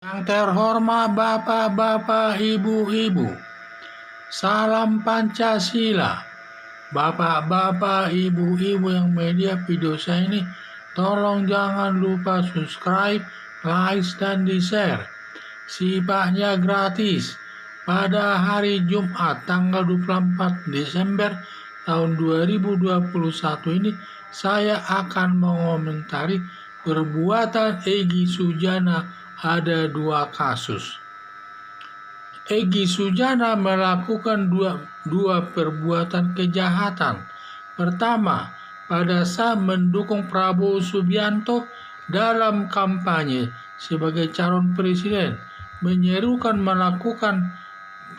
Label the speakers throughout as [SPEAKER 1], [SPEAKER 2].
[SPEAKER 1] Yang terhormat Bapak-bapak, Ibu-ibu, salam Pancasila. Bapak-bapak, Ibu-ibu yang media video saya ini, tolong jangan lupa subscribe, like, dan di-share. Sifatnya gratis. Pada hari Jumat tanggal 24 Desember tahun 2021 ini, saya akan mengomentari perbuatan Egy Sujana. Ada dua kasus. Egy Sujana melakukan dua perbuatan kejahatan. Pertama, pada saat mendukung Prabowo Subianto dalam kampanye sebagai calon presiden, menyerukan melakukan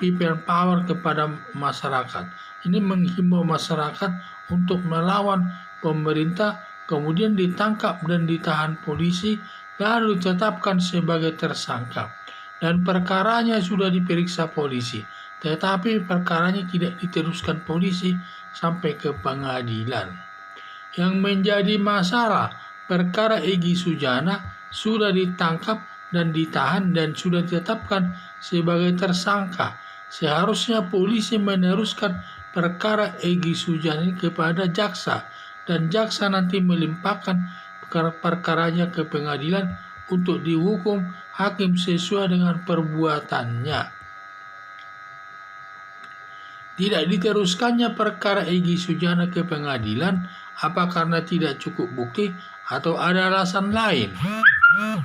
[SPEAKER 1] people power kepada masyarakat. Ini menghimbau masyarakat untuk melawan pemerintah, kemudian ditangkap dan ditahan polisi, lalu ditetapkan sebagai tersangka. Dan perkaranya sudah diperiksa polisi, tetapi perkaranya tidak diteruskan polisi sampai ke pengadilan. Yang menjadi masalah, perkara Egy Sujana sudah ditangkap dan ditahan dan sudah ditetapkan sebagai tersangka. Seharusnya polisi meneruskan perkara Egy Sujana ini kepada jaksa, dan jaksa nanti melimpahkan perkaranya ke pengadilan untuk dihukum hakim sesuai dengan perbuatannya. Tidak diteruskannya perkara Egy Sujana ke pengadilan, apa karena tidak cukup bukti atau ada alasan lain?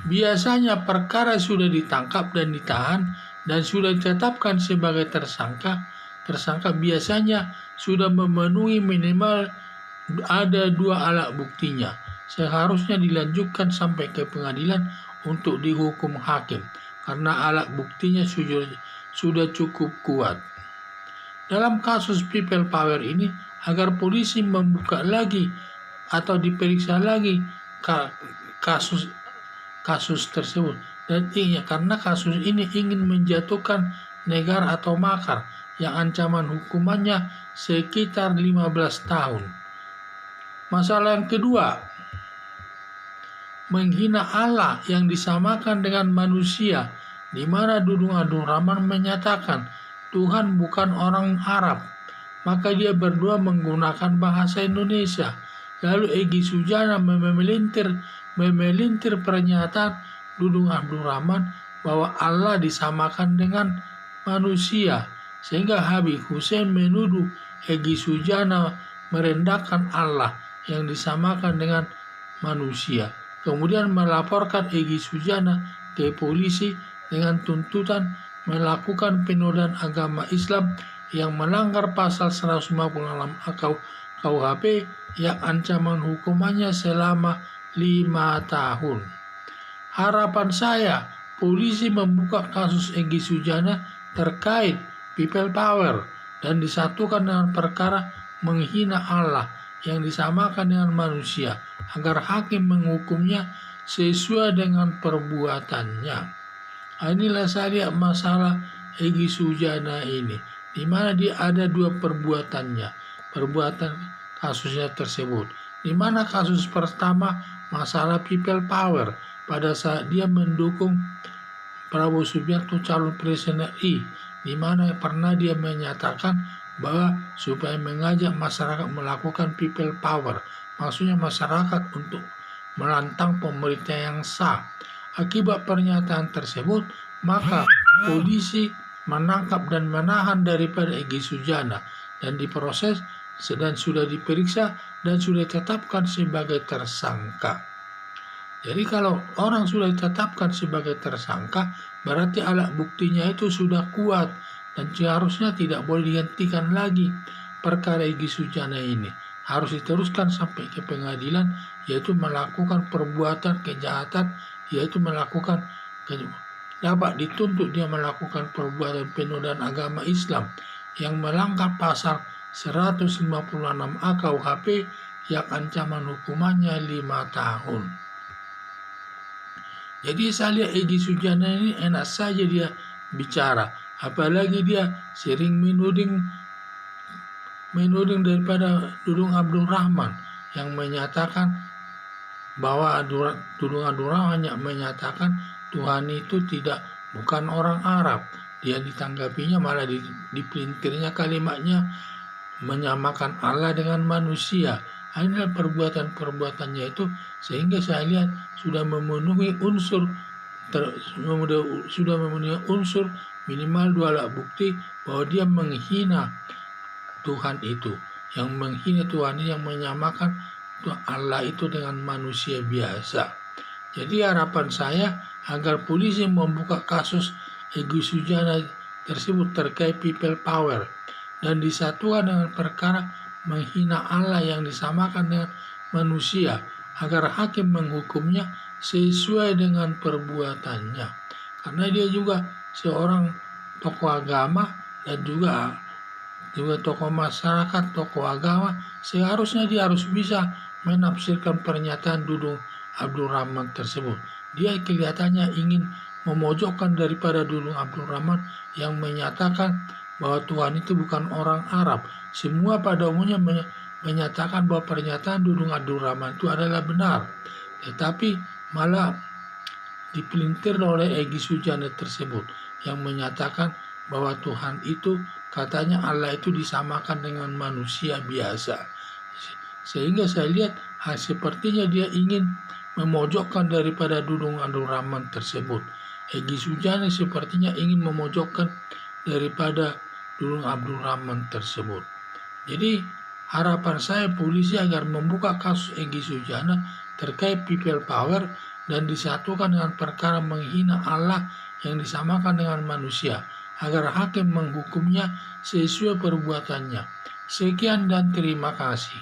[SPEAKER 1] Biasanya perkara sudah ditangkap dan ditahan dan sudah ditetapkan sebagai tersangka. Tersangka biasanya sudah memenuhi minimal ada dua alat buktinya. Seharusnya dilanjutkan sampai ke pengadilan untuk dihukum hakim karena alat buktinya sudah cukup kuat. Dalam kasus people power ini, agar polisi membuka lagi atau diperiksa lagi kasus tersebut, dan karena kasus ini ingin menjatuhkan negara atau makar yang ancaman hukumannya sekitar 15 tahun. Masalah yang kedua, menghina Allah yang disamakan dengan manusia, di mana Dudung Abdul Rahman menyatakan Tuhan bukan orang Arab, maka dia berdua menggunakan bahasa Indonesia. Lalu Egy Sujana memelintir pernyataan Dudung Abdul Rahman bahwa Allah disamakan dengan manusia, sehingga Habib Hussein menuduh Egy Sujana merendahkan Allah yang disamakan dengan manusia. Kemudian melaporkan Egy Sujana ke polisi dengan tuntutan melakukan penodaan agama Islam yang melanggar pasal 156 KUHP yang ancaman hukumannya selama 5 tahun. Harapan saya, polisi membuka kasus Egy Sujana terkait people power dan disatukan dengan perkara menghina Allah yang disamakan dengan manusia, agar hakim menghukumnya sesuai dengan perbuatannya. Inilah saya lihat masalah Egy Sujana ini, di mana dia ada dua perbuatan kasusnya tersebut. Di mana kasus pertama masalah people power pada saat dia mendukung Prabowo Subianto calon presiden RI, di mana pernah dia menyatakan bahwa supaya mengajak masyarakat melakukan people power, maksudnya masyarakat untuk menantang pemerintah yang sah. Akibat pernyataan tersebut, maka polisi menangkap dan menahan daripada Egy Sujana dan diproses dan sudah diperiksa dan sudah ditetapkan sebagai tersangka. Jadi kalau orang sudah ditetapkan sebagai tersangka, berarti alat buktinya itu sudah kuat dan seharusnya tidak boleh dihentikan lagi. Perkara Egy Sujana ini harus diteruskan sampai ke pengadilan, yaitu melakukan perbuatan kejahatan, yaitu dapat dituntut dia melakukan perbuatan penodaan agama Islam yang melanggar pasal 156 KUHP yang ancaman hukumannya 5 tahun. Jadi saya lihat Egy Sujana ini enak saja dia bicara, apalagi dia sering menuding daripada Dudung Abdul Rahman yang menyatakan bahwa Dudung Abdul Rahman hanya menyatakan Tuhan itu bukan orang Arab. Dia ditanggapinya malah dipelintirnya kalimatnya menyamakan Allah dengan manusia. Inilah perbuatan-perbuatannya itu sehingga saya lihat sudah memenuhi unsur minimal 2 alat bukti bahwa dia menghina Tuhan itu. Yang menghina Tuhan yang menyamakan Allah itu dengan manusia biasa. Jadi harapan saya agar polisi membuka kasus Egy Sujana tersebut terkait people power dan disatukan dengan perkara menghina Allah yang disamakan dengan manusia agar hakim menghukumnya sesuai dengan perbuatannya. Karena dia juga seorang tokoh agama dan juga tokoh masyarakat, tokoh agama, seharusnya dia harus bisa menafsirkan pernyataan Dudung Abdul Rahman tersebut. Dia kelihatannya ingin memojokkan daripada Dudung Abdul Rahman yang menyatakan bahwa Tuhan itu bukan orang Arab. Semua pada umumnya menyatakan bahwa pernyataan Dudung Abdul Rahman itu adalah benar. Tetapi malah dipelintir oleh Egy Sujana tersebut yang menyatakan bahwa Tuhan itu katanya Allah itu disamakan dengan manusia biasa. Sehingga saya lihat sepertinya dia ingin memojokkan daripada Dudung Abdul Rahman tersebut. Egy Sujana sepertinya ingin memojokkan daripada Dudung Abdul Rahman tersebut. Jadi harapan saya polisi agar membuka kasus Egy Sujana terkait people power dan disatukan dengan perkara menghina Allah yang disamakan dengan manusia agar hakim menghukumnya sesuai perbuatannya. Sekian dan terima kasih.